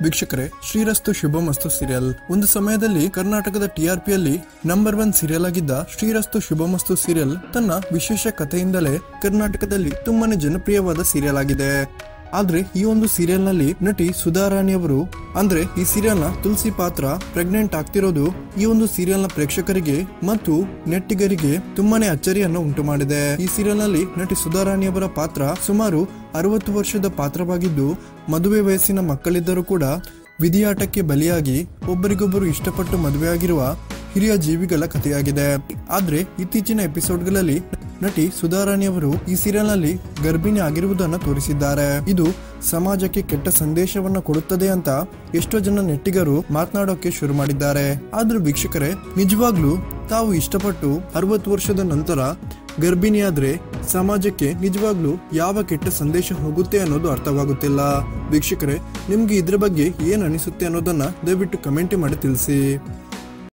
ವೀಕ್ಷಕರೇ, ಶ್ರೀರಸ್ತು ಶುಭಮಸ್ತು ಸೀರಿಯಲ್ ಒಂದು ಸಮಯದಲ್ಲಿ ಕರ್ನಾಟಕದ ಟಿಆರ್ಪಿಯಲ್ಲಿ ನಂಬರ್ 1 ಸೀರಿಯಲ್ ಆಗಿದ್ದ ಶ್ರೀರಸ್ತು ಶುಭಮಸ್ತು ಸೀರಿಯಲ್ ತನ್ನ ವಿಶೇಷ ಕಥೆಯಿಂದಲೇ ಕರ್ನಾಟಕದಲ್ಲಿ ತುಂಬಾನೇ ಜನಪ್ರಿಯವಾದ ಸೀರಿಯಲ್ ಆಗಿದೆ. ಆದ್ರೆ ಈ ಒಂದು ಸೀರಿಯಲ್ ನಲ್ಲಿ ನಟಿ ಸುಧಾ ರಾಣಿ ಅವರು ಅಂದ್ರೆ ಈ ಸೀರಿಯಲ್ ನ ತುಳಸಿ ಪಾತ್ರ ಪ್ರೆಗ್ನೆಂಟ್ ಆಗ್ತಿರೋದು ಈ ಒಂದು ಸೀರಿಯಲ್ ನ ಪ್ರೇಕ್ಷಕರಿಗೆ ಮತ್ತು ನೆಟ್ಟಿಗರಿಗೆ ತುಂಬಾನೇ ಅಚ್ಚರಿಯನ್ನು ಉಂಟು ಮಾಡಿದೆ. ಈ ಸೀರಿಯಲ್ ನಲ್ಲಿ ನಟಿ ಸುಧಾ ರಾಣಿ ಅವರ ಪಾತ್ರ ಸುಮಾರು 60 ವರ್ಷದ ಪಾತ್ರವಾಗಿದ್ದು, ಮದುವೆ ವಯಸ್ಸಿನ ಮಕ್ಕಳಿದ್ದರೂ ಕೂಡ ವಿಧಿಯಾಟಕ್ಕೆ ಬಲಿಯಾಗಿ ಒಬ್ಬರಿಗೊಬ್ಬರು ಇಷ್ಟಪಟ್ಟು ಮದುವೆಯಾಗಿರುವ ಹಿರಿಯ ಜೀವಿಗಳ ಕಥೆಯಾಗಿದೆ. ಆದ್ರೆ ಇತ್ತೀಚಿನ ಎಪಿಸೋಡ್ಗಳಲ್ಲಿ ನಟಿ ಸುಧಾ ರಾಣಿ ಅವರು ಈ ಸೀರಿಯಲ್ ನಲ್ಲಿ ಗರ್ಭಿಣಿ ಆಗಿರುವುದನ್ನು ತೋರಿಸಿದ್ದಾರೆ. ಇದು ಸಮಾಜಕ್ಕೆ ಕೆಟ್ಟ ಸಂದೇಶವನ್ನ ಕೊಡುತ್ತದೆ ಅಂತ ಎಷ್ಟೋ ಜನ ನೆಟ್ಟಿಗರು ಮಾತನಾಡೋಕೆ ಶುರು ಮಾಡಿದ್ದಾರೆ. ಆದ್ರೂ ವೀಕ್ಷಕರೇ, ನಿಜವಾಗ್ಲೂ ತಾವು ಇಷ್ಟಪಟ್ಟು 60 ವರ್ಷದ ನಂತರ ಗರ್ಭಿಣಿಯಾದ್ರೆ ಸಮಾಜಕ್ಕೆ ನಿಜವಾಗ್ಲೂ ಯಾವ ಕೆಟ್ಟ ಸಂದೇಶ ಹೋಗುತ್ತೆ ಅನ್ನೋದು ಅರ್ಥವಾಗುತ್ತಿಲ್ಲ. ವೀಕ್ಷಕರೇ, ನಿಮ್ಗೆ ಇದ್ರ ಬಗ್ಗೆ ಏನ್ ಅನಿಸುತ್ತೆ ಅನ್ನೋದನ್ನ ದಯವಿಟ್ಟು ಕಮೆಂಟ್ ಮಾಡಿ ತಿಳಿಸಿ.